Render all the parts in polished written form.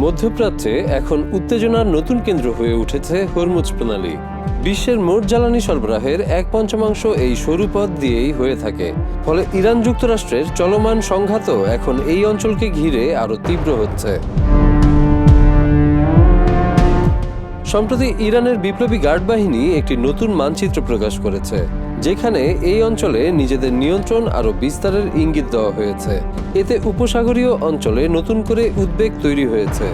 মধ্যপ্রাচ্যে এখন উত্তেজনার নতুন কেন্দ্র হয়ে উঠেছে হরমুজ প্রণালী। বিশ্বের মোট জ্বালানি সরবরাহের 1/5 এই সরু পথ দিয়েই হয়ে থাকে। ফলে ইরান যুক্তরাষ্ট্রের চলমান সংঘাতও এখন এই অঞ্চলকে ঘিরে আরও তীব্র হচ্ছে। সম্প্রতি ইরানের বিপ্লবী গার্ড বাহিনী একটি নতুন মানচিত্র প্রকাশ করেছে, যেখানে এই অঞ্চলে নিজেদের নিয়ন্ত্রণ আরও বিস্তারের ইঙ্গিত দেওয়া হয়েছে। এতে উপসাগরীয় অঞ্চলে নতুন করে উদ্বেগ তৈরি হয়েছে।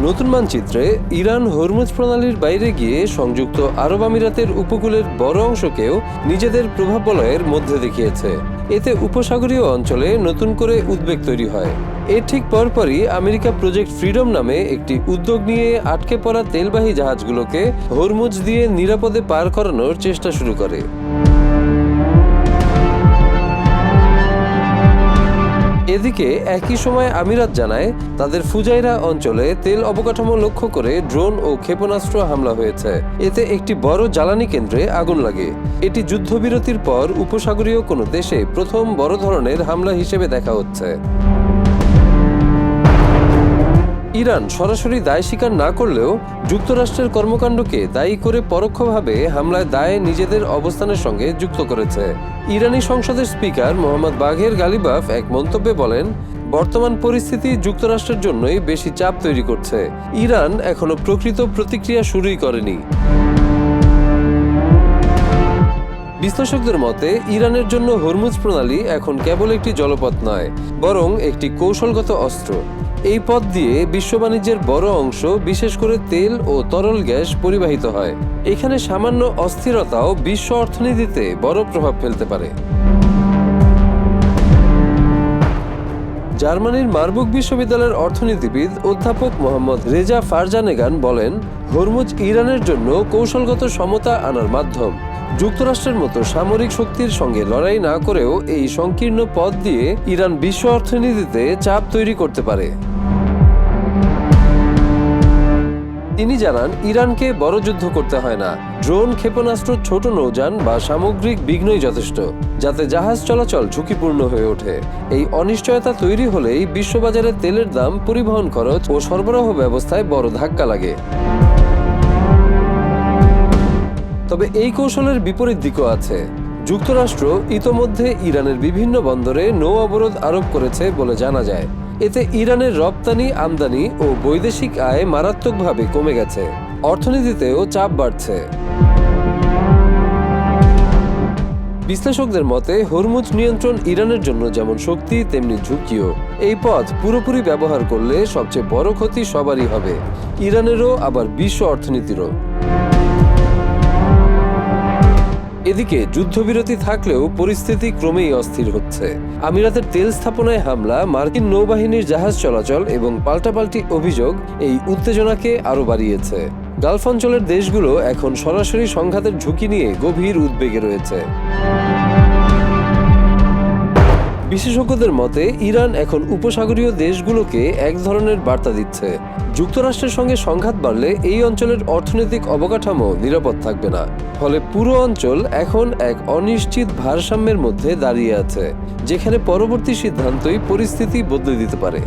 নতুন মানচিত্রে ইরান হরমুজ প্রণালীর বাইরে গিয়ে সংযুক্ত আরব আমিরাতের উপকূলের বড় অংশকেও নিজেদের প্রভাব বলয়ের মধ্যে দেখিয়েছে। এতে উপসাগরীয় অঞ্চলে নতুন করে উদ্বেগ তৈরি হয়। এর ঠিক পরপরই আমেরিকা প্রজেক্ট ফ্রিডম নামে একটি উদ্যোগ নিয়ে আটকে পড়া তেলবাহী জাহাজগুলোকে হরমুজ দিয়ে নিরাপদে পার করানোর চেষ্টা শুরু করে। এদিকে একই সময় আমিরাত জানায় তাদের ফুজাইরা অঞ্চলে তেল অবকাঠামো লক্ষ্য করে ড্রোন ও ক্ষেপণাস্ত্র হামলা হয়েছে। এতে একটি বড় জ্বালানি কেন্দ্রে আগুন লাগে। এটি যুদ্ধবিরতির পর উপসাগরীয় কোনো দেশে প্রথম বড় ধরনের হামলা হিসেবে দেখা হচ্ছে। ইরান সরাসরি দায় স্বীকার না করলেও যুক্তরাষ্ট্রের কর্মকাণ্ডকে দায়ী করে পরোক্ষভাবে হামলায় দায়ে নিজেদের অবস্থানের সঙ্গে যুক্ত করেছে। ইরানি সংসদের স্পিকার মোহাম্মদ বাঘের গালিবাফ এক মন্তব্যে বলেন, বর্তমান পরিস্থিতি যুক্তরাষ্ট্রের জন্যই বেশি চাপ তৈরি করছে। ইরান এখনো প্রকৃত প্রতিক্রিয়া শুরুই করেনি। বিশ্লেষকদের মতে ইরানের জন্য হরমুজ প্রণালী এখন কেবল একটি জলপথ নয়, বরং একটি কৌশলগত অস্ত্র। এই পথ দিয়ে বিশ্ব বাণিজ্যের বড় অংশ, বিশেষ করে তেল ও তরল গ্যাস পরিবাহিত হয়। এখানে সামান্য অস্থিরতাও বিশ্ব অর্থনীতিতে বড় প্রভাব ফেলতে পারে। জার্মানির মার্বুর্গ বিশ্ববিদ্যালয়ের অর্থনীতিবিদ অধ্যাপক মোহাম্মদ রেজা ফারজানেগান বলেন, হরমুজ ইরানের জন্য কৌশলগত সমতা আনার মাধ্যম। যুক্তরাষ্ট্রের মতো সামরিক শক্তির সঙ্গে লড়াই না করেও এই সংকীর্ণ পথ দিয়ে ইরান বিশ্ব অর্থনীতিতে চাপ তৈরি করতে পারে। তিনি জানান, ইরানকে বড় যুদ্ধ করতে হয় না। ড্রোন, ক্ষেপণাস্ত্র, ছোট নৌযান বা সামগ্রিক বিঘ্নই যথেষ্ট, যাতে জাহাজ চলাচল ঝুঁকিপূর্ণ হয়ে ওঠে। এই অনিশ্চয়তা তৈরি হলেই বিশ্ববাজারে তেলের দাম, পরিবহন খরচ ও সরবরাহ ব্যবস্থায় বড় ধাক্কা লাগে। তবে এই কৌশলের বিপরীত দিকও আছে। যুক্তরাষ্ট্র ইতোমধ্যে ইরানের বিভিন্ন বন্দরে নৌ অবরোধ আরোপ করেছে বলে জানা যায়। এতে ইরানের রপ্তানি, আমদানি ও বৈদেশিক আয় মারাত্মকভাবে কমে গেছে। অর্থনীতিতেও চাপ বাড়ছে। বিশ্লেষকদের মতে হরমুজ নিয়ন্ত্রণ ইরানের জন্য যেমন শক্তি, তেমনি ঝুঁকিও। এই পথ পুরোপুরি ব্যবহার করলে সবচেয়ে বড় ক্ষতি সবারই হবে, ইরানেরও আবার বিশ্ব অর্থনীতিরও। এদিকে যুদ্ধবিরতি থাকলেও পরিস্থিতি ক্রমেই অস্থির হচ্ছে। আমিরাতের তেল স্থাপনায় হামলা, মার্কিন নৌবাহিনীর জাহাজ চলাচল এবং পাল্টাপাল্টি অভিযোগ এই উত্তেজনাকে আরও বাড়িয়েছে। গালফ অঞ্চলের দেশগুলো এখন সরাসরি সংঘাতের ঝুঁকি নিয়ে গভীর উদ্বেগে রয়েছে। বিশেষজ্ঞদের মতে ইরান এখন উপসাগরীয় দেশগুলোকে এক ধরনের বার্তা দিচ্ছে, যুক্তরাষ্ট্রের সঙ্গে সংঘাত বাড়লে এই অঞ্চলের অর্থনৈতিক অবকাঠামো নিরাপদ থাকবে না। ফলে পুরো অঞ্চল এখন এক অনিশ্চিত ভারসাম্যের মধ্যে দাঁড়িয়ে আছে, যেখানে পরবর্তী সিদ্ধান্তই পরিস্থিতি বদলে দিতে পারে।